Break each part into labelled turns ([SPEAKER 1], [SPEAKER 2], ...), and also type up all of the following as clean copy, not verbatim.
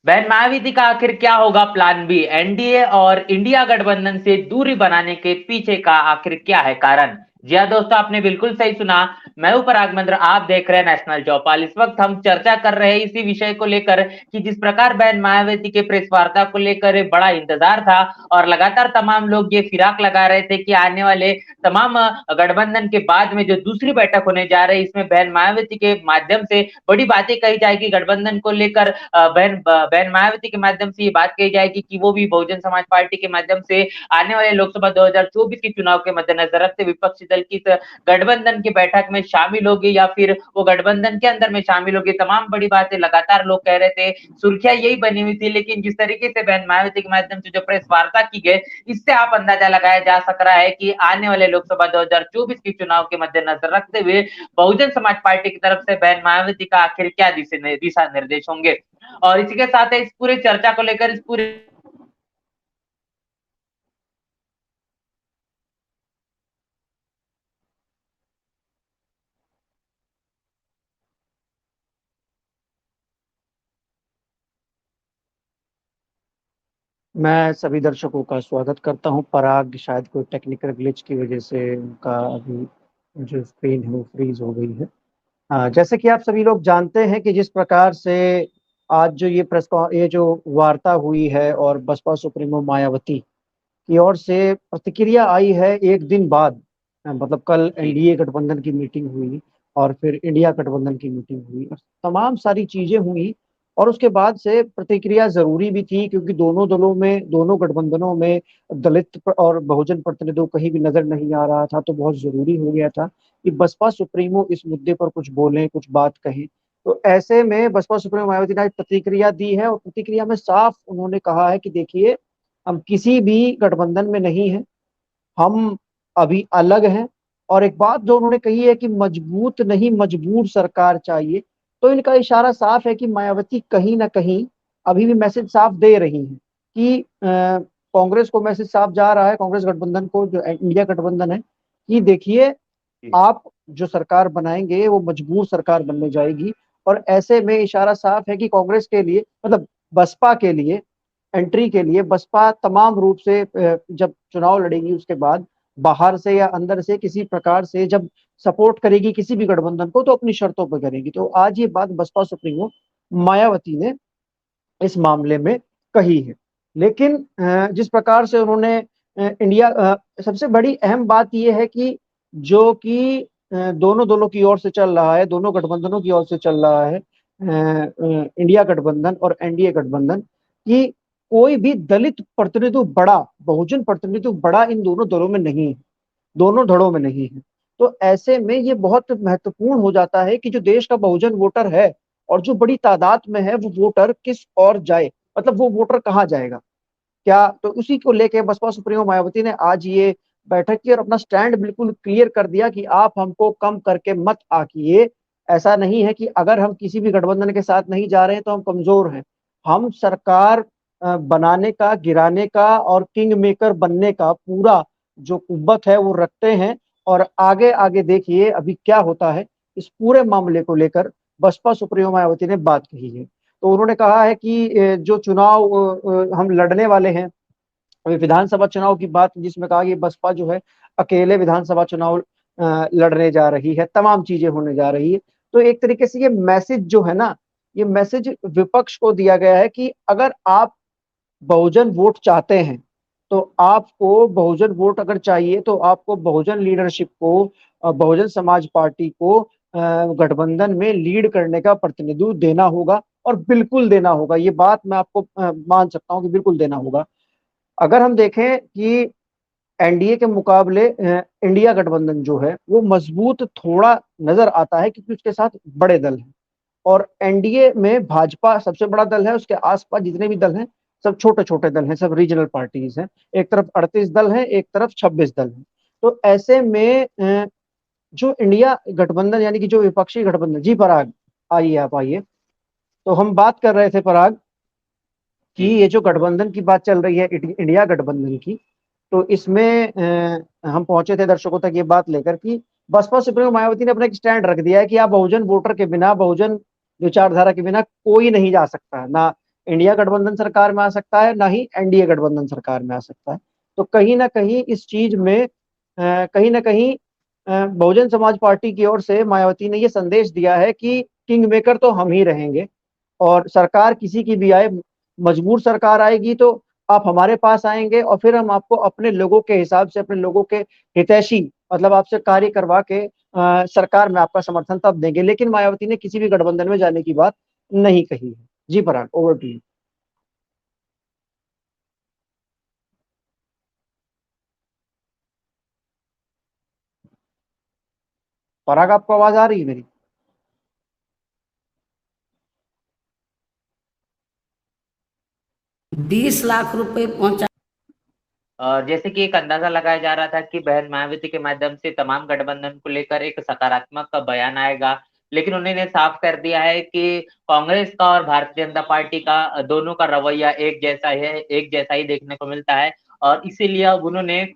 [SPEAKER 1] बहन मायावती का आखिर क्या होगा प्लान बी? एनडीए और इंडिया गठबंधन से दूरी बनाने के पीछे का आखिर क्या है कारण? जी हाँ दोस्तों, आपने बिल्कुल सही सुना। मैं हूं पराग मंत्र, आप देख रहे हैं नेशनल चौपाल। इस वक्त हम चर्चा कर रहे हैं इसी विषय को लेकर कि जिस प्रकार बहन मायावती के प्रेस वार्ता को लेकर बड़ा इंतजार था और लगातार तमाम लोग ये फिराक लगा रहे थे कि आने वाले तमाम गठबंधन के बाद में जो दूसरी बैठक होने जा रही है, इसमें बहन मायावती के माध्यम से बड़ी बातें कही जाएगी गठबंधन को लेकर। बहन मायावती के माध्यम से ये बात कही जाएगी कि वो भी बहुजन समाज पार्टी के माध्यम से आने वाले लोकसभा 2024 के चुनाव के मद्देनजर रखते विपक्षी दल की गठबंधन की बैठक में शामिल होगी या फिर वो गठबंधन के अंदर में शामिल होगी। तमाम बड़ी बातें लगातार लोग कह रहे थे, सुर्खियां यही बनी हुई थी। लेकिन जिस तरीके से बहन मायावती के माध्यम से जो प्रेस वार्ता की गई, इससे आप अंदाजा लगाया जा सक रहा है कि आने वाले लोकसभा 2024 के चुनाव के मद्देनजर रखते हुए बहुजन समाज पार्टी की तरफ से बहन मायावती का आखिर क्या दिशा निर्देश होंगे। और इसी के साथ इस पूरी चर्चा को लेकर इस पूरे
[SPEAKER 2] मैं सभी दर्शकों का स्वागत करता हूं। पराग शायद कोई टेक्निकल ग्लिच की वजह से उनका अभी जो स्क्रीन है वो फ्रीज हो गई है। जैसे कि आप सभी लोग जानते हैं कि जिस प्रकार से आज जो ये जो वार्ता हुई है और बसपा सुप्रीमो मायावती की ओर से प्रतिक्रिया आई है एक दिन बाद। मतलब कल
[SPEAKER 1] जी
[SPEAKER 2] एनडीए गठबंधन की मीटिंग हुई और फिर इंडिया गठबंधन की मीटिंग हुई और तमाम सारी चीजें हुई। और उसके बाद से प्रतिक्रिया जरूरी भी थी क्योंकि दोनों दलों में, दोनों गठबंधनों में और बहुजन प्रतिनिधियों कहीं भी नजर नहीं आ रहा था, तो बहुत जरूरी हो गया था कि बसपा सुप्रीमो इस मुद्दे पर कुछ बोलें, कुछ बात कहें। तो ऐसे में बसपा सुप्रीमो मायावती ने आज प्रतिक्रिया दी है और प्रतिक्रिया में साफ उन्होंने कहा है कि देखिए, हम किसी भी गठबंधन में नहीं है, हम अभी अलग हैं। और एक बात जो उन्होंने कही है कि मजबूत नहीं मजबूर सरकार चाहिए। तो इनका इशारा साफ है कि मायावती कहीं ना कहीं अभी भी मैसेज साफ दे रही हैं कि कांग्रेस को मैसेज साफ जा रहा है, कांग्रेस गठबंधन को, जो इंडिया गठबंधन है, कि देखिए,
[SPEAKER 1] जी
[SPEAKER 2] आप जो सरकार बनाएंगे वो मजबूर सरकार बनने जाएगी। और ऐसे में इशारा साफ है कि कांग्रेस के लिए, मतलब बसपा के लिए, एंट्री के लिए बसपा तमाम रूप से जब चुनाव लड़ेगी उसके बाद बाहर से या अंदर से किसी प्रकार से जब सपोर्ट करेगी किसी भी गठबंधन को, तो अपनी शर्तों पर करेगी। तो आज ये बात बसपा सुप्रीमो मायावती ने इस मामले में कही है। लेकिन जिस प्रकार से उन्होंने सबसे बड़ी अहम बात यह है कि जो कि दोनों दलों की ओर से चल रहा है, दोनों गठबंधनों की ओर से चल रहा है, इंडिया गठबंधन और एनडीए गठबंधन, कि कोई भी दलित प्रतिनिधि बड़ा, बहुजन प्रतिनिधि बड़ा इन दोनों दलों में नहीं है, दोनों धड़ों में नहीं है। तो ऐसे में ये बहुत महत्वपूर्ण हो जाता है कि जो देश का बहुजन वोटर है और जो बड़ी तादाद में है, वो वोटर किस ओर जाए, मतलब वो वोटर कहाँ जाएगा क्या। तो उसी को लेके बसपा सुप्रीमो मायावती ने आज ये बैठक की और अपना स्टैंड बिल्कुल क्लियर कर दिया कि आप हमको कम करके मत आकिए। ऐसा नहीं है कि अगर हम किसी भी गठबंधन के साथ नहीं जा रहे हैं तो हम कमजोर हैं। हम सरकार बनाने का, गिराने का और किंग मेकर बनने का पूरा जो कुव्वत है वो रखते हैं। और आगे आगे देखिए अभी क्या होता है। इस पूरे मामले को लेकर बसपा सुप्रीमो मायावती ने बात कही है। तो उन्होंने कहा है कि जो चुनाव हम लड़ने वाले हैं, अभी विधानसभा चुनाव की बात, जिसमें कहा कि बसपा जो है अकेले विधानसभा चुनाव लड़ने जा रही है, तमाम चीजें होने जा रही है। तो एक तरीके से ये मैसेज जो है ना, ये मैसेज विपक्ष को दिया गया है कि अगर आप बहुजन वोट चाहते हैं, तो आपको बहुजन वोट अगर चाहिए तो आपको बहुजन लीडरशिप को, बहुजन समाज पार्टी को गठबंधन में लीड करने का प्रतिनिधित्व देना होगा। और बिल्कुल देना होगा, ये बात मैं आपको मान सकता हूं कि बिल्कुल देना होगा। अगर हम देखें कि एनडीए के मुकाबले इंडिया गठबंधन जो है वो मजबूत थोड़ा नजर आता है क्योंकि उसके साथ बड़े दल हैं। और एनडीए में भाजपा सबसे बड़ा दल है, उसके आसपास जितने भी दल हैं सब छोटे छोटे दल हैं, सब रीजनल पार्टीज हैं। एक तरफ 38 दल हैं, एक तरफ 26 दल हैं। तो ऐसे में जो इंडिया गठबंधन यानी कि जो विपक्षी गठबंधन, जी पराग, आइए आप आइए। तो हम बात कर रहे थे पराग कि
[SPEAKER 1] जी
[SPEAKER 2] ये जो गठबंधन की बात चल रही है, इंडिया गठबंधन की, तो इसमें हम पहुंचे थे दर्शकों तक ये बात लेकर कि बसपा सुप्रीमो मायावती ने अपना एक स्टैंड रख दिया है कि आप बहुजन वोटर के बिना, बहुजन विचारधारा के बिना कोई नहीं जा सकता ना। इंडिया गठबंधन सरकार में आ सकता है, ना ही एनडीए गठबंधन सरकार में आ सकता है। तो कहीं ना कहीं इस चीज में कहीं ना कहीं बहुजन समाज पार्टी की ओर से मायावती ने ये संदेश दिया है कि किंग मेकर तो हम ही रहेंगे, और सरकार किसी की भी आए, मजबूर सरकार आएगी तो आप हमारे पास आएंगे और फिर हम आपको अपने लोगों के हिसाब से, अपने लोगों के हितैषी, मतलब आपसे कार्य करवा के सरकार में आपका समर्थन तब देंगे। लेकिन मायावती ने किसी भी गठबंधन में जाने की बात नहीं कही है। जी पराग, ओवर टू यू। पराग, आपको आवाज आ रही है मेरी?
[SPEAKER 3] 20 लाख रुपए पहुंचा।
[SPEAKER 1] और जैसे कि एक अंदाजा लगाया जा रहा था कि बहन मायावती के माध्यम से तमाम गठबंधन को लेकर एक सकारात्मक का बयान आएगा, लेकिन उन्होंने साफ कर दिया है कि कांग्रेस का और भारतीय जनता पार्टी का दोनों का रवैया एक जैसा है, एक जैसा ही देखने को मिलता है। और इसीलिए अब उन्होंने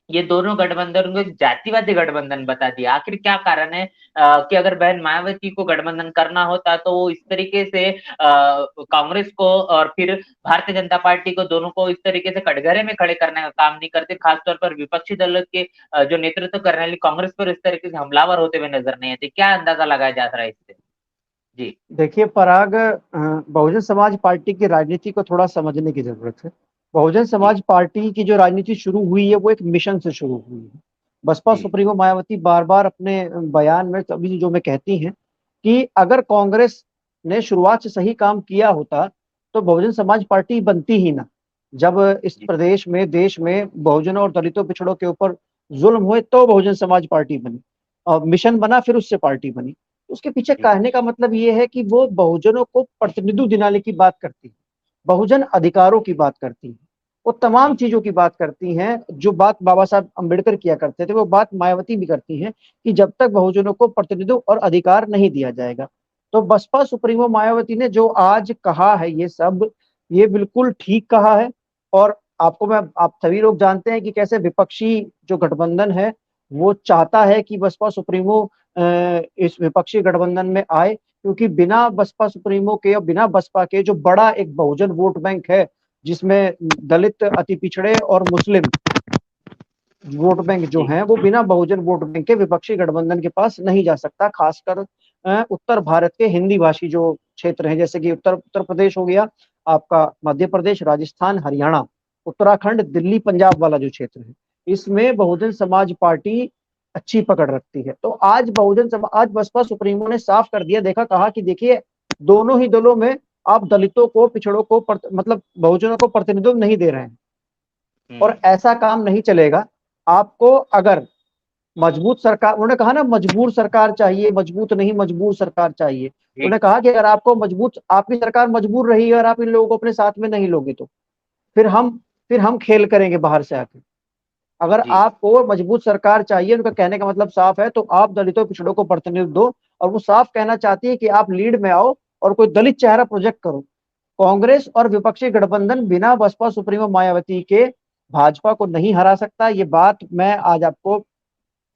[SPEAKER 1] ये दोनों गठबंधन को जातिवादी गठबंधन बता दिया। आखिर क्या कारण है कि अगर बहन मायावती को गठबंधन करना होता तो वो इस तरीके से कांग्रेस को और फिर भारतीय जनता पार्टी को, दोनों को इस तरीके से कटघरे में खड़े करने का काम नहीं करते। खासतौर पर विपक्षी दलों के जो नेतृत्व करने वाली कांग्रेस पर इस तरीके से हमलावर होते हुए नजर नहीं आते। क्या अंदाजा लगाया जा रहा है इससे? जी
[SPEAKER 2] देखिए पराग, बहुजन समाज पार्टी की राजनीति को थोड़ा समझने की जरूरत है। बहुजन
[SPEAKER 1] जी
[SPEAKER 2] समाज पार्टी की जो राजनीति शुरू हुई है वो एक मिशन से शुरू हुई है। बसपा
[SPEAKER 1] जी
[SPEAKER 2] सुप्रीमो मायावती बार बार अपने बयान में अभी जो में कहती हैं कि अगर कांग्रेस ने शुरुआत से सही काम किया होता तो बहुजन समाज पार्टी बनती ही ना। जब इस
[SPEAKER 1] जी
[SPEAKER 2] प्रदेश में, देश में बहुजनों और दलितों पिछड़ों के ऊपर जुल्म हुए तो बहुजन समाज पार्टी बनी, और मिशन बना, फिर उससे पार्टी बनी। उसके पीछे
[SPEAKER 1] जी
[SPEAKER 2] कहने का मतलब ये है कि वो बहुजनों को प्रतिनिधित्व दिलाने की बात करती है, बहुजन अधिकारों की बात करती है, वो तमाम
[SPEAKER 1] जी
[SPEAKER 2] चीजों की बात करती हैं जो बात बाबा साहब अम्बेडकर किया करते थे, वो बात मायावती भी करती हैं कि जब तक बहुजनों को प्रतिनिधित्व और अधिकार नहीं दिया जाएगा। तो बसपा सुप्रीमो मायावती ने जो आज कहा है ये सब, ये बिल्कुल ठीक कहा है। और आप सभी लोग जानते हैं कि कैसे विपक्षी जो गठबंधन है वो चाहता है कि बसपा सुप्रीमो इस विपक्षी गठबंधन में आए, क्योंकि बिना बसपा सुप्रीमो के और बिना बसपा के जो बड़ा एक बहुजन वोट बैंक है, जिसमें दलित, अति पिछड़े और मुस्लिम वोट बैंक जो
[SPEAKER 1] जी
[SPEAKER 2] हैं, वो बिना बहुजन वोट बैंक के विपक्षी गठबंधन के पास नहीं जा सकता। खासकर उत्तर भारत के हिंदी भाषी जो क्षेत्र हैं, जैसे कि उत्तर उत्तर प्रदेश हो गया आपका, मध्य प्रदेश, राजस्थान, हरियाणा, उत्तराखंड, दिल्ली, पंजाब वाला जो क्षेत्र है, इसमें बहुजन समाज पार्टी अच्छी पकड़ रखती है। तो आज बसपा सुप्रीमो ने साफ कर दिया, कहा कि देखिए, दोनों ही दलों में आप दलितों को, पिछड़ों को, मतलब बहुजनों को प्रतिनिधित्व नहीं दे रहे हैं, और
[SPEAKER 1] हम्म
[SPEAKER 2] ऐसा काम नहीं चलेगा। आपको अगर मजबूत सरकार, उन्होंने कहा ना मजबूर सरकार चाहिए, मजबूत नहीं मजबूर सरकार चाहिए।
[SPEAKER 1] जी
[SPEAKER 2] उन्होंने कहा कि अगर आपको मजबूत, आपकी सरकार मजबूर रही और आप इन लोगों को अपने साथ में नहीं लोगे तो फिर हम फिर हम खेल करेंगे बाहर से आके। अगर
[SPEAKER 1] जी
[SPEAKER 2] आपको मजबूत सरकार चाहिए, उनका कहने का मतलब साफ है, तो आप दलितों पिछड़ों को प्रतिनिधित्व दो। और वो साफ कहना चाहती है कि आप लीड में आओ और कोई दलित चेहरा प्रोजेक्ट करो। कांग्रेस और विपक्षी गठबंधन बिना बसपा सुप्रीमो मायावती के भाजपा को नहीं हरा सकता। ये बात मैं आज आपको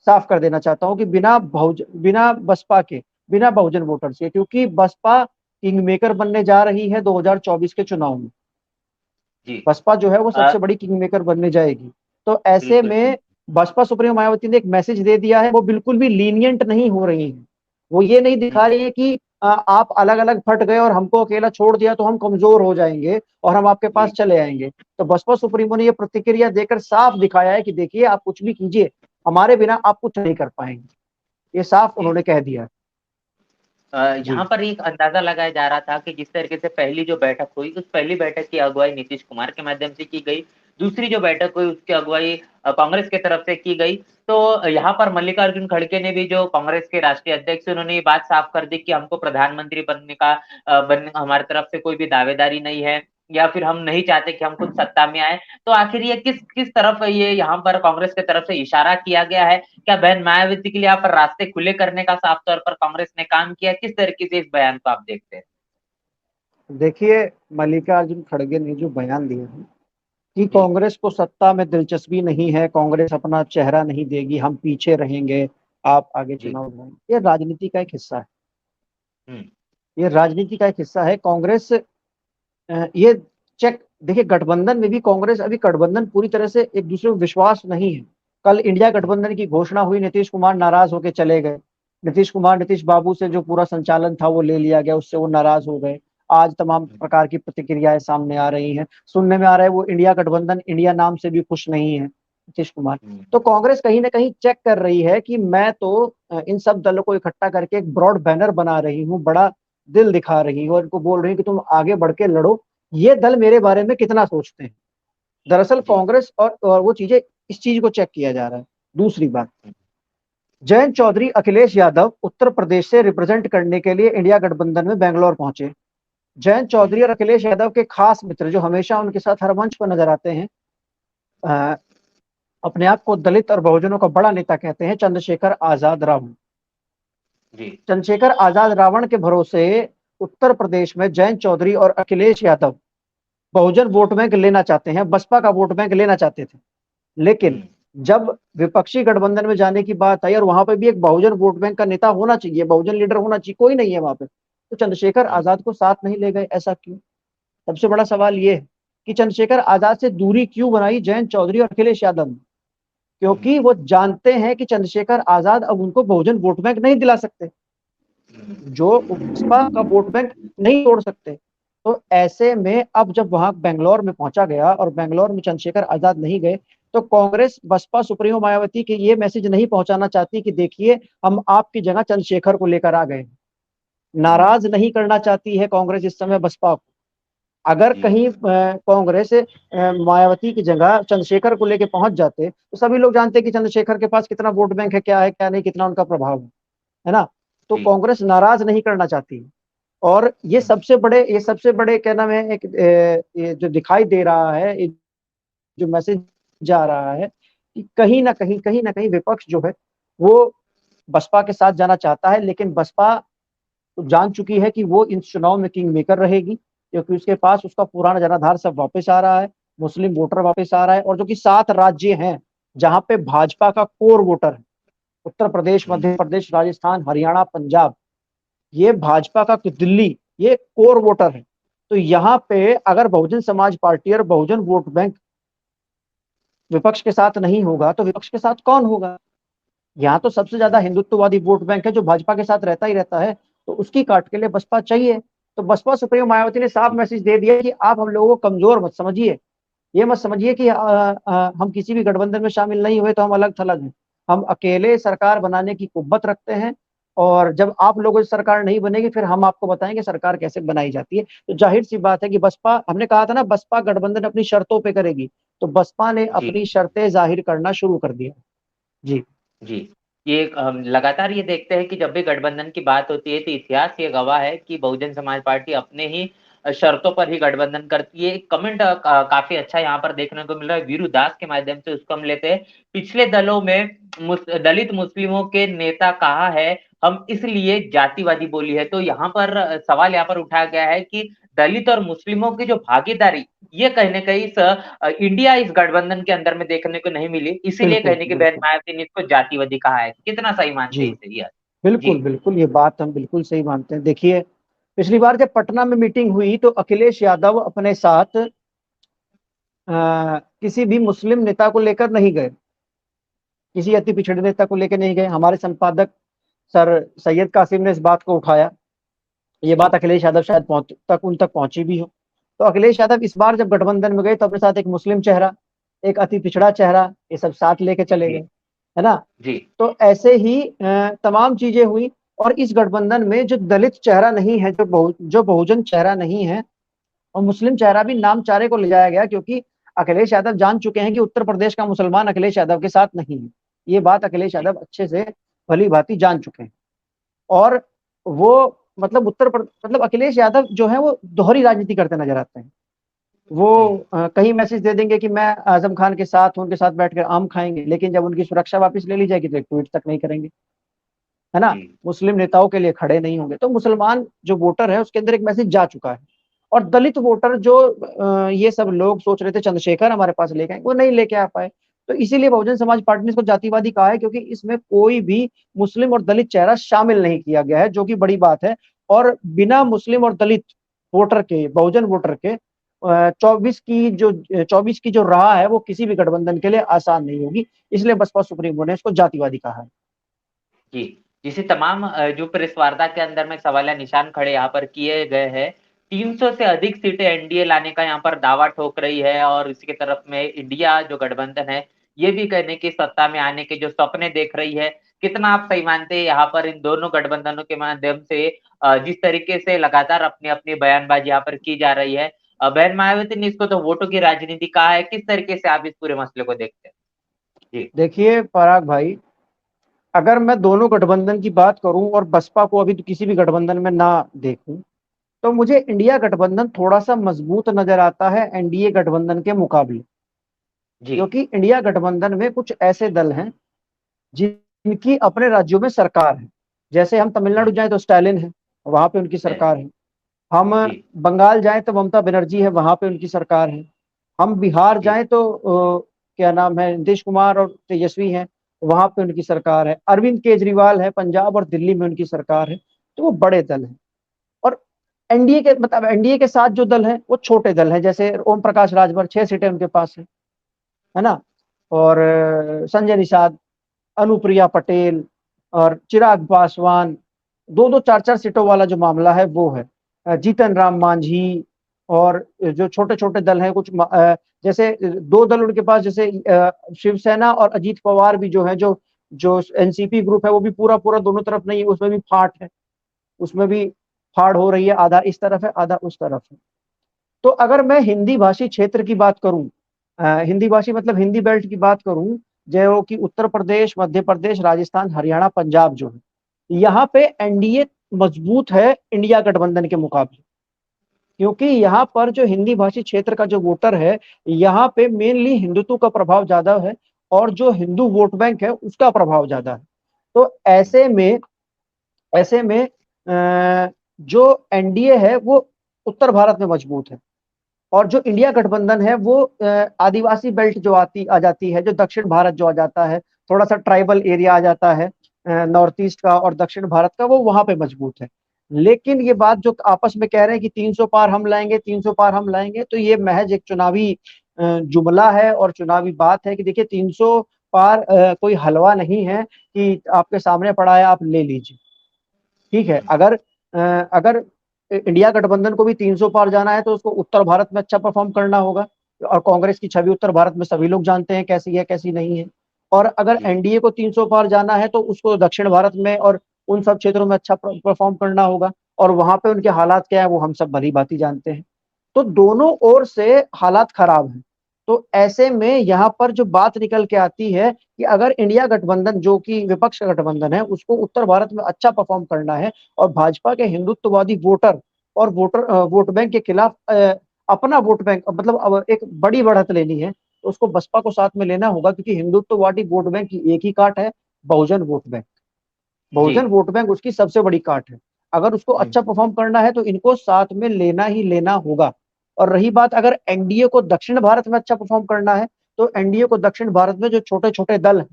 [SPEAKER 2] साफ कर देना चाहता हूं कि बिना बसपा के, बिना बहुजन वोटर्स के, क्योंकि बसपा किंग मेकर बनने जा रही है 2024 के चुनाव में।
[SPEAKER 1] जी
[SPEAKER 2] बसपा जो है वो सबसे बड़ी किंग मेकर बनने जाएगी। तो ऐसे
[SPEAKER 1] बिल्कुल
[SPEAKER 2] में बसपा सुप्रीमो मायावती ने एक मैसेज दे दिया है, वो बिल्कुल भी लीनियंट नहीं हो रही है। वो ये नहीं दिखा रही है कि आप अलग अलग फट गए और हमको अकेला छोड़ दिया तो हम कमजोर हो जाएंगे और हम आपके पास
[SPEAKER 1] जी
[SPEAKER 2] चले आएंगे। तो बसपा सुप्रीमो ने ये प्रतिक्रिया देकर साफ दिखाया है कि देखिए, आप कुछ भी कीजिए, हमारे बिना आप कुछ नहीं कर पाएंगे। ये साफ
[SPEAKER 1] जी
[SPEAKER 2] उन्होंने कह दिया है।
[SPEAKER 1] यहाँ
[SPEAKER 2] जी
[SPEAKER 1] पर एक अंदाजा लगाया जा रहा था कि जिस तरीके से पहली जो बैठक हुई, उस पहली बैठक की अगुवाई नीतीश कुमार के माध्यम से की गई। दूसरी जो बैठक हुई उसकी अगुवाई कांग्रेस की तरफ से की गई। तो यहाँ पर मल्लिकार्जुन खड़गे ने भी, जो कांग्रेस के राष्ट्रीय अध्यक्ष, उन्होंने ये बात साफ कर दी कि हमको प्रधानमंत्री बनने का हमारी तरफ से कोई भी दावेदारी नहीं है, या फिर हम नहीं चाहते कि हम खुद सत्ता में आए। तो आखिर ये किस किस तरफ ये यहाँ पर कांग्रेस की तरफ से इशारा किया गया है? क्या बहन मायावती के लिए यहाँ पर रास्ते खुले करने का साफ तौर पर कांग्रेस ने काम किया? किस तरीके से इस बयान को आप देखते हैं?
[SPEAKER 2] देखिए, मल्लिकार्जुन खड़गे ने जो बयान दिया है कि
[SPEAKER 1] जी
[SPEAKER 2] कांग्रेस को सत्ता में दिलचस्पी नहीं है, कांग्रेस अपना चेहरा नहीं देगी, हम पीछे रहेंगे, आप आगे
[SPEAKER 1] जी
[SPEAKER 2] चुनाव लड़ेंगे, ये राजनीति का एक हिस्सा है।
[SPEAKER 1] हम्म
[SPEAKER 2] ये राजनीति का एक हिस्सा है। कांग्रेस ये चेक देखिए, गठबंधन में भी कांग्रेस, अभी गठबंधन पूरी तरह से एक दूसरे को विश्वास नहीं है। कल इंडिया गठबंधन की घोषणा हुई, नीतीश कुमार नाराज होकर चले गए। नीतीश बाबू से जो पूरा संचालन था वो ले लिया गया, उससे वो नाराज हो गए। आज तमाम प्रकार की प्रतिक्रियाएं सामने आ रही हैं, सुनने में आ रहा है वो इंडिया गठबंधन, इंडिया नाम से भी खुश नहीं है नीतीश कुमार। तो कांग्रेस कहीं ना कहीं चेक कर रही है कि मैं तो इन सब दलों को इकट्ठा करके एक ब्रॉड बैनर बना रही हूँ, बड़ा दिल दिखा रही हूँ और इनको बोल रही हूँ कि तुम आगे बढ़ के लड़ो, ये दल मेरे बारे में कितना सोचते हैं। दरअसल कांग्रेस और वो चीजें, इस चीज को चेक किया जा रहा है। दूसरी बात, जयंत चौधरी अखिलेश यादव उत्तर प्रदेश से रिप्रेजेंट करने के लिए इंडिया गठबंधन में बेंगलोर पहुंचे। जयंत चौधरी और अखिलेश यादव के खास मित्र जो हमेशा उनके साथ हर मंच पर नजर आते हैं, अपने आप को दलित और बहुजनों का बड़ा नेता कहते हैं, चंद्रशेखर आजाद रावण। चंद्रशेखर आजाद रावण के भरोसे उत्तर प्रदेश में जयंत चौधरी और अखिलेश यादव बहुजन वोट बैंक लेना चाहते हैं, बसपा का वोट बैंक लेना चाहते थे। लेकिन जब विपक्षी गठबंधन में जाने की बात आई और वहां पे भी एक बहुजन वोट बैंक का नेता होना चाहिए, बहुजन लीडर होना चाहिए, कोई नहीं है वहां पे, तो चंद्रशेखर आजाद को साथ नहीं ले गए। ऐसा क्यों? सबसे बड़ा सवाल ये है कि चंद्रशेखर आजाद से दूरी क्यों बनाई जयंत चौधरी और अखिलेश यादव ने? क्योंकि वो जानते हैं कि चंद्रशेखर आजाद अब उनको बहुजन वोट बैंक नहीं दिला सकते, जो बसपा का वोट बैंक नहीं तोड़ सकते। तो ऐसे में अब जब वहां बेंगलोर में पहुंचा गया और बेंगलोर में चंद्रशेखर आजाद नहीं गए, तो कांग्रेस बसपा सुप्रीमो मायावती के ये मैसेज नहीं पहुंचाना चाहती कि देखिए हम आपकी जगह चंद्रशेखर को लेकर आ गए। नाराज नहीं करना चाहती है कांग्रेस इस समय बसपा को। अगर कहीं कांग्रेस मायावती की जगह चंद्रशेखर को लेकर पहुंच जाते तो सभी लोग जानते हैं कि चंद्रशेखर के पास कितना वोट बैंक है, क्या है क्या नहीं, कितना उनका प्रभाव है ना। तो कांग्रेस नाराज नहीं करना चाहती। और ये सबसे बड़े क्या नाम है, एक ये जो दिखाई दे रहा है, जो मैसेज जा रहा है कि कहीं ना कहीं विपक्ष जो है वो बसपा के साथ जाना चाहता है, लेकिन बसपा तो जान चुकी है कि वो इन चुनाव में किंग मेकर रहेगी, क्योंकि उसके पास उसका पुराना जनाधार सब वापस आ रहा है, मुस्लिम वोटर वापस आ रहा है। और जो कि 7 राज्य हैं जहां पे भाजपा का कोर वोटर है, उत्तर प्रदेश, मध्य प्रदेश, राजस्थान, हरियाणा, पंजाब, ये भाजपा का, दिल्ली, ये कोर वोटर है। तो यहाँ पे अगर बहुजन समाज पार्टी और बहुजन वोट बैंक विपक्ष के साथ नहीं होगा तो विपक्ष के साथ कौन होगा? यहाँ तो सबसे ज्यादा हिंदुत्ववादी वोट बैंक है जो भाजपा के साथ रहता ही रहता है, तो उसकी काट के लिए बसपा चाहिए। तो बसपा सुप्रीमो मायावती ने साफ मैसेज दे दिया कि आप हम लोगों को कमजोर मत समझिए, ये मत समझिए कि हम किसी भी गठबंधन में शामिल नहीं हुए तो हम अलग थलग हैं। हम अकेले सरकार बनाने की कुव्वत रखते हैं, और जब आप लोगों से सरकार नहीं बनेगी फिर हम आपको बताएंगे सरकार कैसे बनाई जाती है। तो जाहिर सी बात है कि बसपा, हमने कहा था ना बसपा गठबंधन अपनी शर्तों पे करेगी, तो बसपा ने अपनी शर्तें जाहिर करना शुरू कर दिया। जी
[SPEAKER 1] जी, ये हम लगातार ये देखते हैं कि जब भी गठबंधन की बात होती है तो इतिहास ये गवाह है कि बहुजन समाज पार्टी अपने ही शर्तों पर ही गठबंधन करती है। एक कमेंट काफी अच्छा यहाँ पर देखने को मिल रहा है वीरू दास के माध्यम से, उसको हम लेते हैं। पिछले दलों में दलित मुस्लिमों के नेता कहाँ है, हम इसलिए जातिवादी बोली है। तो यहाँ पर सवाल यहाँ पर उठाया गया है कि दलित और मुस्लिमों की जो भागीदारी, ये कहीं ना कहीं इंडिया इस गठबंधन के अंदर में देखने को नहीं मिली, इसीलिए कहने की बहन मायावती ने इसको जातिवादी कहा है। कितना सही मानते हैं इसे? यार
[SPEAKER 2] बिल्कुल बिल्कुल, ये बात हम बिल्कुल सही मानते हैं। देखिए, पिछली बार जब पटना में मीटिंग हुई तो अखिलेश यादव अपने साथ किसी भी मुस्लिम नेता को लेकर नहीं गए, किसी अति पिछड़े नेता को लेकर नहीं गए। हमारे संपादक सर सैयद कासिम ने इस बात को उठाया, ये बात अखिलेश यादव शायद उन तक पहुंची भी हो। तो अखिलेश यादव इस बार जब गठबंधन में गए तो अपने साथ एक मुस्लिम चेहरा, एक अति पिछड़ा चेहरा, ये सब साथ लेके चले गए, है ना।
[SPEAKER 1] जी।
[SPEAKER 2] तो ऐसे ही तमाम चीजें हुई। और इस गठबंधन में जो दलित चेहरा नहीं है, जो बहुजन चेहरा नहीं है, और मुस्लिम चेहरा भी नामचारे को ले जाया गया, क्योंकि अखिलेश यादव जान चुके हैं कि उत्तर प्रदेश का मुसलमान अखिलेश यादव के साथ नहीं है। ये बात अखिलेश यादव अच्छे से भली भांति जान चुके हैं। और वो मतलब अखिलेश यादव जो है वो दोहरी राजनीति करते नजर आते हैं। वो कहीं मैसेज दे देंगे कि मैं आजम खान के साथ हूं, उनके साथ बैठकर आम खाएंगे, लेकिन जब उनकी सुरक्षा वापस ले ली जाएगी तो एक ट्वीट तक नहीं करेंगे, है ना। मुस्लिम नेताओं के लिए खड़े नहीं होंगे। तो मुसलमान जो वोटर है उसके अंदर एक मैसेज जा चुका है। और दलित वोटर जो ये सब लोग सोच रहे थे चंद्रशेखर हमारे पास लेके आए, वो नहीं लेके आ पाए। तो इसीलिए बहुजन समाज पार्टी ने इसको जातिवादी कहा है, क्योंकि इसमें कोई भी मुस्लिम और दलित चेहरा शामिल नहीं किया गया है, जो कि बड़ी बात है। और बिना मुस्लिम और दलित वोटर के, बहुजन वोटर के 24 की जो राह है वो किसी भी गठबंधन के लिए आसान नहीं होगी। इसलिए बसपा सुप्रीमो ने इसको जातिवादी कहा है।
[SPEAKER 1] जी, जिसे तमाम जो प्रेस वार्ता के अंदर में सवाल या निशान खड़े यहाँ पर किए गए हैं, 300 से अधिक सीटें एनडीए लाने का यहाँ पर दावा ठोक रही है और इसकी तरफ में इंडिया जो गठबंधन है, ये भी कहने की सत्ता में आने के जो सपने देख रही है। कितना आप सही मानते हैं यहाँ पर इन दोनों गठबंधनों के माध्यम से जिस तरीके से लगातार अपनी-अपनी बयानबाज़ी यहाँ पर की जा रही है। बहन मायावती ने इसको तो वोटों की राजनीति कहा है, किस तरीके से आप इस पूरे मसले को देखते हैं? जी,
[SPEAKER 2] देखिए पराग भाई, अगर मैं दोनों गठबंधन की बात करूं और बसपा को अभी तो किसी भी गठबंधन में ना देखूं, तो मुझे इंडिया गठबंधन थोड़ा सा मजबूत नजर आता है एनडीए गठबंधन के मुकाबले।
[SPEAKER 1] जी,
[SPEAKER 2] क्योंकि इंडिया गठबंधन में कुछ ऐसे दल हैं जिनकी अपने राज्यों में सरकार है। जैसे हम तमिलनाडु
[SPEAKER 1] हुँ,
[SPEAKER 2] जाएं तो स्टालिन है, वहां पे उनकी
[SPEAKER 1] है,
[SPEAKER 2] सरकार है। हम
[SPEAKER 1] जी,
[SPEAKER 2] बंगाल जाएं तो ममता बनर्जी है, वहां पे उनकी सरकार है। हम बिहार
[SPEAKER 1] जी,
[SPEAKER 2] जाएं तो क्या नाम है, नीतीश कुमार और तेजस्वी हैं, वहां पे उनकी सरकार है। अरविंद केजरीवाल है, पंजाब और दिल्ली में उनकी सरकार है। तो वो बड़े दल हैं। और एनडीए के मतलब एनडीए के साथ जो दल हैं वो छोटे दल हैं। जैसे ओम प्रकाश राजभर 6 सीटें उनके पास है ना। और संजय निषाद, अनुप्रिया पटेल और चिराग पासवान, दो दो चार चार सीटों वाला जो मामला है वो है। जीतन राम मांझी और जो छोटे छोटे दल हैं कुछ जैसे दो दल उनके पास, जैसे शिवसेना और अजीत पवार भी जो है, जो जो एनसीपी ग्रुप है वो भी पूरा पूरा दोनों तरफ नहीं है, उसमें भी फाट है। उसमें भी फाड़ हो रही है, आधा इस तरफ है आधा उस तरफ है। तो अगर मैं हिंदी भाषी क्षेत्र की बात करूं, हिंदी भाषी मतलब हिंदी बेल्ट की बात करूं, जो कि उत्तर प्रदेश, मध्य प्रदेश, राजस्थान, हरियाणा, पंजाब जो है, यहाँ पे एनडीए मजबूत है इंडिया गठबंधन के मुकाबले। क्योंकि यहाँ पर जो हिंदी भाषी क्षेत्र का जो वोटर है, यहाँ पे मेनली हिंदुत्व का प्रभाव ज्यादा है और जो हिंदू वोट बैंक है उसका प्रभाव ज्यादा है। तो ऐसे में जो एनडीए है वो उत्तर भारत में मजबूत है। और जो इंडिया गठबंधन है वो आदिवासी बेल्ट जो आ जाती है, जो दक्षिण भारत जो आ जाता है, थोड़ा सा ट्राइबल एरिया आ जाता है नॉर्थ ईस्ट का और दक्षिण भारत का, वो वहां पे मजबूत है। लेकिन ये बात जो आपस में कह रहे हैं कि 300 पार हम लाएंगे, 300 पार हम लाएंगे, तो ये महज एक चुनावी जुमला है और चुनावी बात है कि देखिए 300 पार कोई हलवा नहीं है कि आपके सामने पड़ा है आप ले लीजिए। ठीक है, अगर इंडिया गठबंधन को भी 300 पार जाना है तो उसको उत्तर भारत में अच्छा परफॉर्म करना होगा। और कांग्रेस की छवि उत्तर भारत में सभी लोग जानते हैं कैसी है कैसी नहीं है। और अगर
[SPEAKER 1] जी,
[SPEAKER 2] एनडीए को 300 पार जाना है तो उसको दक्षिण भारत में और उन सब क्षेत्रों में अच्छा परफॉर्म करना होगा। और वहां पे उनके हालात क्या है वो हम सब भली भांति जानते हैं। तो दोनों ओर से हालात खराब हैं। तो ऐसे में यहाँ पर जो बात निकल के आती है कि अगर इंडिया गठबंधन जो कि विपक्ष का गठबंधन है उसको उत्तर भारत में अच्छा परफॉर्म करना है और भाजपा के हिंदुत्ववादी वोटर और वोट बैंक के खिलाफ अपना वोट बैंक मतलब अब एक बड़ी बढ़त लेनी है, तो उसको बसपा को साथ में लेना होगा। क्योंकि हिंदुत्ववादी वोट बैंक की एक ही काट है, बहुजन वोट बैंक।
[SPEAKER 1] जी,
[SPEAKER 2] बहुजन वोट बैंक उसकी सबसे बड़ी काट है। अगर उसको
[SPEAKER 1] हुँ,
[SPEAKER 2] अच्छा परफॉर्म करना है तो इनको साथ में लेना ही लेना होगा। और रही बात अगर एनडीए को दक्षिण भारत में अच्छा परफॉर्म करना है, तो एनडीए को दक्षिण भारत में जो छोटे छोटे दल हैं,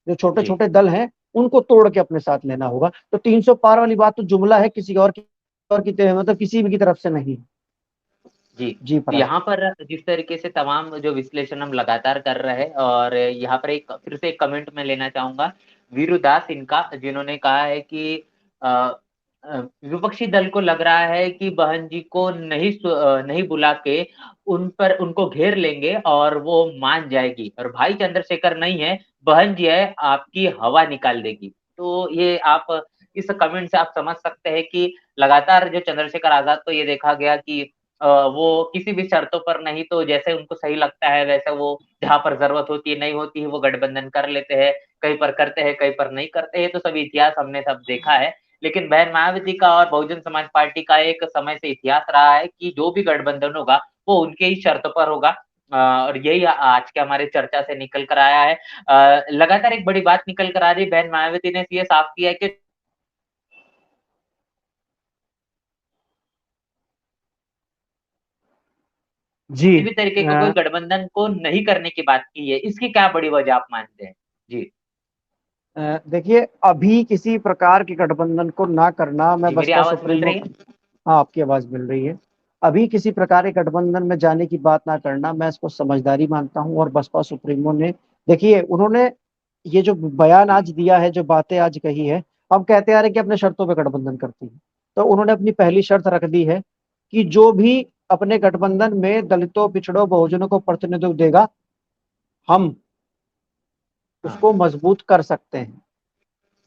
[SPEAKER 2] जो छोटे
[SPEAKER 1] जी,
[SPEAKER 2] छोटे दल हैं उनको तोड़ के अपने साथ लेना होगा। तो 300 पार वाली बात तो जुमला है, किसी और की मतलब किसी भी की तरफ से नहीं।
[SPEAKER 1] जी।
[SPEAKER 2] जी
[SPEAKER 1] तो
[SPEAKER 2] पराग।
[SPEAKER 1] यहाँ पर जिस तरीके से तमाम जो विश्लेषण हम लगातार कर रहे हैं और यहाँ पर एक फिर से एक कमेंट मैं लेना चाहूँगा, वीरू दास इनका जिन्होंने कहा है कि अ विपक्षी दल को लग रहा है कि बहन जी को नहीं बुला के उन पर उनको घेर लेंगे और वो मान जाएगी और भाई चंद्रशेखर नहीं है, बहन जी है, आपकी हवा निकाल देगी। तो ये आप इस कमेंट से आप समझ सकते हैं कि लगातार जो चंद्रशेखर आज़ाद को ये देखा गया कि वो किसी भी शर्तों पर नहीं तो जैसे उनको सही लगता है वैसे वो जहाँ पर ज़रूरत होती है, नहीं होती है, वो गठबंधन कर लेते हैं, कहीं पर करते हैं, कहीं पर नहीं करते हैं, तो सभी इतिहास हमने सब देखा है। लेकिन बहन मायावती का और बहुजन समाज पार्टी का एक समय से इतिहास रहा है कि जो भी गठबंधन होगा, वो उनके ही शर्त पर होगा। और यही आज के हमारे चर्चा से निकल कर आया है। लगातार एक बड़ी बात निकल कर आ रही है, बहन मायावती ने ये साफ किया है कि
[SPEAKER 2] जी
[SPEAKER 1] किसी भी तरीके का कोई गठबंधन को नहीं करने की बात की है। इसकी क्या बड़ी वजह आप मानते हैं? जी।
[SPEAKER 2] देखिए अभी किसी प्रकार के गठबंधन को ना करना मैं
[SPEAKER 1] जी, मेरी
[SPEAKER 2] बसपा
[SPEAKER 1] आवाज़ मिल
[SPEAKER 2] सुप्रीमो
[SPEAKER 1] रही है?
[SPEAKER 2] हाँ, आपकी आवाज मिल रही है। अभी किसी प्रकार के गठबंधन में जाने की बात ना करना, मैं इसको समझदारी मानता हूँ। और बसपा सुप्रीमो ने, देखिए, उन्होंने ये जो बयान
[SPEAKER 1] जी
[SPEAKER 2] आज दिया है, जो बातें आज कही है, हम कहते आ रहे हैं कि अपने शर्तों पे गठबंधन करती है। तो उन्होंने अपनी पहली शर्त रख दी है कि जो भी अपने गठबंधन में दलितों, पिछड़ों, बहुजनों को प्रतिनिधित्व देगा, हम
[SPEAKER 1] हाँ
[SPEAKER 2] उसको मजबूत कर सकते हैं।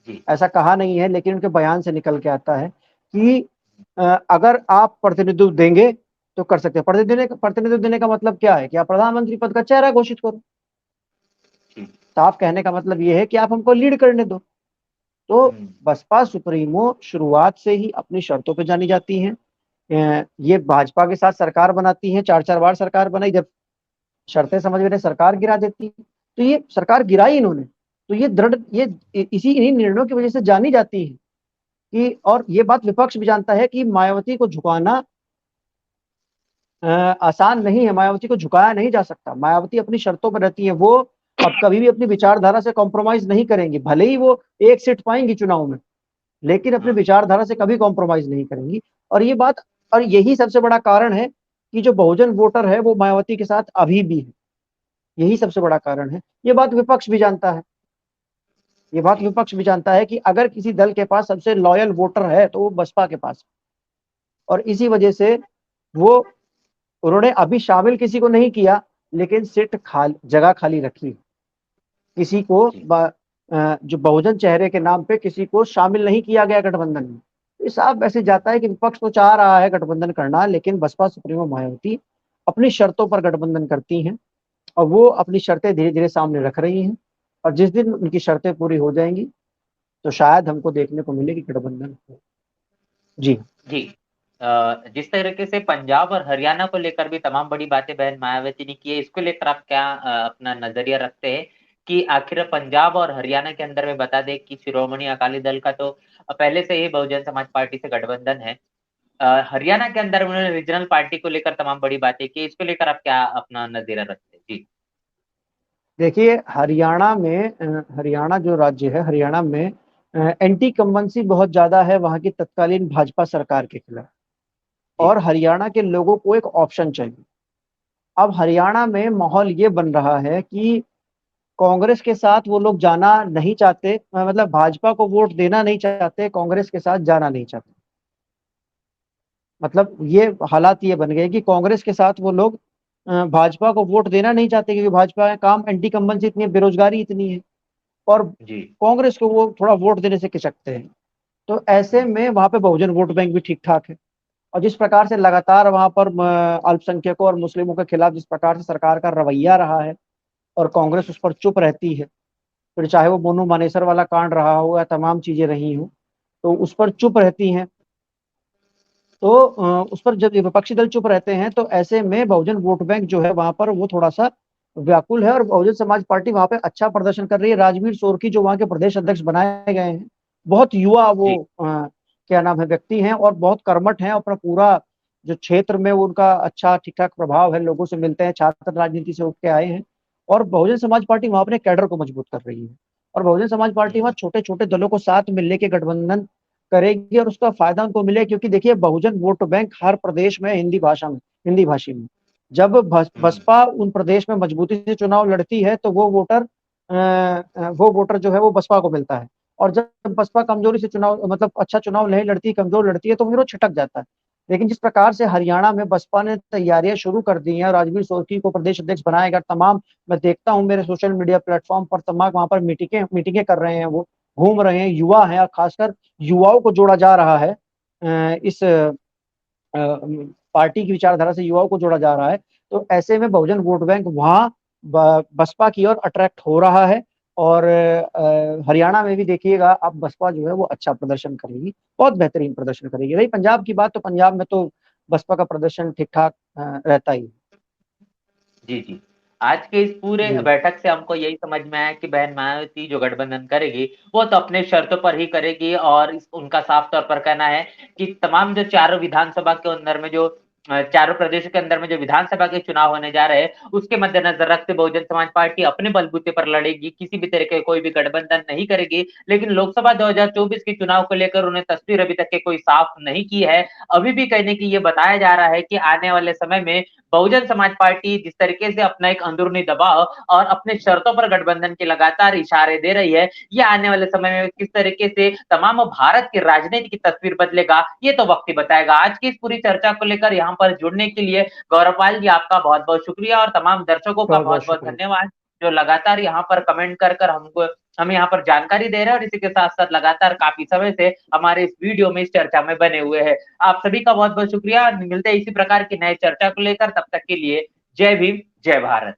[SPEAKER 1] जी
[SPEAKER 2] ऐसा कहा नहीं है, लेकिन उनके बयान से निकल के आता है कि अगर आप प्रतिनिधित्व देंगे तो कर सकते हैं। प्रतिनिधित्व देने का मतलब क्या है कि आप प्रधानमंत्री पद का चेहरा घोषित करो।
[SPEAKER 1] जी
[SPEAKER 2] साफ कहने का मतलब ये है कि आप हमको लीड करने दो। तो
[SPEAKER 1] हम्म,
[SPEAKER 2] बसपा सुप्रीमो शुरुआत से ही अपनी शर्तों पे जानी जाती हैं। ये भाजपा के साथ सरकार बनाती हैं, 4-4 बार सरकार बनाई, जब शर्तें समझ में नहीं, सरकार गिरा देती। तो ये सरकार गिराई इन्होंने। तो ये दृढ़, ये इसी इन्हीं निर्णयों की वजह से जानी जाती है कि, और ये बात विपक्ष भी जानता है कि मायावती को झुकाना आसान नहीं है। मायावती को झुकाया नहीं जा सकता। मायावती अपनी शर्तों पर रहती है। वो अब कभी भी अपनी विचारधारा से कॉम्प्रोमाइज नहीं करेंगी। भले ही वो एक सीट पाएंगी चुनाव में, लेकिन अपनी
[SPEAKER 1] हाँ
[SPEAKER 2] विचारधारा से कभी कॉम्प्रोमाइज नहीं करेंगी। और ये बात, और यही सबसे बड़ा कारण है कि जो बहुजन वोटर है वो मायावती के साथ अभी भी है। यही सबसे बड़ा कारण है। ये बात विपक्ष भी जानता है। ये बात
[SPEAKER 1] जी
[SPEAKER 2] विपक्ष भी जानता है कि अगर किसी दल के पास सबसे लॉयल वोटर है तो वो बसपा के पास है। और इसी वजह से वो, उन्होंने अभी शामिल किसी को नहीं किया, लेकिन सीट खाली, जगह खाली रखी। किसी को
[SPEAKER 1] जी
[SPEAKER 2] जो बहुजन चेहरे के नाम पे किसी को शामिल नहीं किया गया गठबंधन में। इस साफ मैसेज जाता है कि विपक्ष तो चाह रहा है गठबंधन करना, लेकिन बसपा सुप्रीमो मायावती अपनी शर्तों पर गठबंधन करती हैं। और वो अपनी शर्तें धीरे धीरे सामने रख रही हैं। और जिस दिन उनकी शर्तें पूरी हो जाएंगी तो शायद हमको देखने को मिले कि गठबंधन हो। जी।
[SPEAKER 1] जी जिस तरीके से पंजाब और हरियाणा को लेकर भी तमाम बड़ी बातें बहन मायावती ने की है, इसको लेकर आप क्या अपना नजरिया रखते हैं कि आखिर पंजाब और हरियाणा के अंदर में बता दें कि शिरोमणि अकाली दल का तो पहले से ही बहुजन समाज पार्टी से गठबंधन है। हरियाणा के अंदर उन्होंने रीजनल पार्टी को लेकर तमाम बड़ी बातें की, इसको लेकर आप क्या अपना नजरिया रखते हैं? जी
[SPEAKER 2] देखिए, हरियाणा में हरियाणा जो राज्य है, हरियाणा में एंटी कम्बेंसी बहुत ज्यादा है वहां की तत्कालीन भाजपा सरकार के खिलाफ।
[SPEAKER 1] जी
[SPEAKER 2] और हरियाणा के लोगों को एक ऑप्शन चाहिए। अब हरियाणा में माहौल ये बन रहा है कि कांग्रेस के साथ वो लोग जाना नहीं चाहते, मतलब भाजपा को वोट देना नहीं चाहते, कांग्रेस के साथ जाना नहीं चाहते। मतलब ये हालात ये बन गए कि कांग्रेस के साथ वो लोग भाजपा को वोट देना नहीं चाहते, क्योंकि भाजपा का काम, एंटी कम्बेंसी इतनी है, बेरोजगारी इतनी है। और
[SPEAKER 1] जी
[SPEAKER 2] कांग्रेस को वो थोड़ा वोट देने से खिचकते हैं। तो ऐसे में वहां पे बहुजन वोट बैंक भी ठीक ठाक है। और जिस प्रकार से लगातार वहां पर अल्पसंख्यकों और मुस्लिमों के खिलाफ जिस प्रकार से सरकार का रवैया रहा है, और कांग्रेस उस पर चुप रहती है, फिर चाहे वो मोनू मानेसर वाला कांड रहा हो या तमाम चीजें रही हो, तो उस पर चुप रहती हैं। तो उस पर जब ये विपक्षी दल चुप रहते हैं, तो ऐसे में बहुजन वोट बैंक जो है वहां पर वो थोड़ा सा व्याकुल है। और बहुजन समाज पार्टी वहां पे अच्छा प्रदर्शन कर रही है। राजवीर सोरकी जो वहां के प्रदेश अध्यक्ष बनाए गए हैं, बहुत युवा वो
[SPEAKER 1] जी
[SPEAKER 2] क्या नाम है, व्यक्ति हैं, और बहुत कर्मठ हैं। अपना पूरा जो क्षेत्र में वो उनका अच्छा ठीक ठाक प्रभाव है, लोगों से मिलते हैं, छात्र राजनीति से उठ के आए हैं। और बहुजन समाज पार्टी वहां अपने कैडर को मजबूत कर रही है। और बहुजन समाज पार्टी वहां छोटे छोटे दलों को साथ में लेके गठबंधन करेगी, और उसका फायदा उनको मिले। क्योंकि देखिए, बहुजन वोट बैंक हर प्रदेश में हिंदी भाषा में, हिंदी भाषी में, जब
[SPEAKER 1] हम्म,
[SPEAKER 2] बसपा उन प्रदेश में मजबूती से चुनाव लड़ती है तो वो वोटर जो है वो बसपा को मिलता है। और जब बसपा कमजोरी से चुनाव, मतलब अच्छा चुनाव नहीं लड़ती, कमजोर लड़ती है, तो विरोध छिटक जाता है। लेकिन जिस प्रकार से हरियाणा में बसपा ने तैयारियां शुरू कर दी हैं, राजवीर सोरकी को प्रदेश अध्यक्ष बनाया गया, तमाम, मैं देखता हूं मेरे सोशल मीडिया प्लेटफॉर्म पर, तमाम वहां पर मीटिंगें मीटिंगें कर रहे हैं, वो घूम रहे हैं, युवा हैं, और खासकर युवाओं को जोड़ा जा रहा है। इस पार्टी की विचारधारा से युवाओं को जोड़ा जा रहा है। तो ऐसे में बहुजन वोट बैंक वहां बसपा की ओर अट्रैक्ट हो रहा है। और हरियाणा में भी देखिएगा, अब बसपा जो है वो अच्छा प्रदर्शन करेगी, बहुत बेहतरीन प्रदर्शन करेगी। रही पंजाब की बात, तो पंजाब में तो बसपा का प्रदर्शन ठीक ठाक रहता ही है।
[SPEAKER 1] जी जी आज के इस पूरे
[SPEAKER 2] जी।
[SPEAKER 1] बैठक से हमको यही समझ में आया कि बहन मायावती जो गठबंधन करेगी वो तो अपने शर्तों पर ही करेगी, और उनका साफ तौर पर कहना है कि तमाम जो चारों विधानसभा के अंदर में जो चारों प्रदेशों के अंदर में जो विधानसभा के चुनाव होने जा रहे हैं उसके मद्देनजर रखते बहुजन समाज पार्टी अपने बलबूते पर लड़ेगी, किसी भी तरह के कोई भी गठबंधन नहीं करेगी। लेकिन लोकसभा 2024 के चुनाव को लेकर उन्हें तस्वीर अभी तक के कोई साफ नहीं की है। अभी भी कहीं न कहीं ये बताया जा रहा है कि आने वाले समय में बहुजन समाज पार्टी जिस तरीके से अपना एक अंदरूनी दबाव और अपने शर्तों पर गठबंधन के लगातार इशारे दे रही है, ये आने वाले समय में किस तरीके से तमाम भारत की राजनीति की तस्वीर बदलेगा, ये तो वक्त ही बताएगा। आज की इस पूरी चर्चा को लेकर यहाँ पर जुड़ने के लिए गौरवपाल जी आपका बहुत-बहुत शुक्रिया और तमाम दर्शकों का
[SPEAKER 2] बहुत बहुत
[SPEAKER 1] बहुत-बहुत
[SPEAKER 2] शुक्रिया।
[SPEAKER 1] धन्यवाद, जो लगातार यहाँ पर कमेंट कर हमको हमें यहाँ पर जानकारी दे रहे हैं और इसी के साथ-साथ लगातार काफ़ी समय से हमारे इस वीडियो में, इस चर्चा में बने हुए हैं। आप सभी का बहुत-बहुत शुक्रिया। मिलते हैं इसी प्रकार की नए चर्चा को लेकर, तब तक के लिए जय भीम, जय भारत।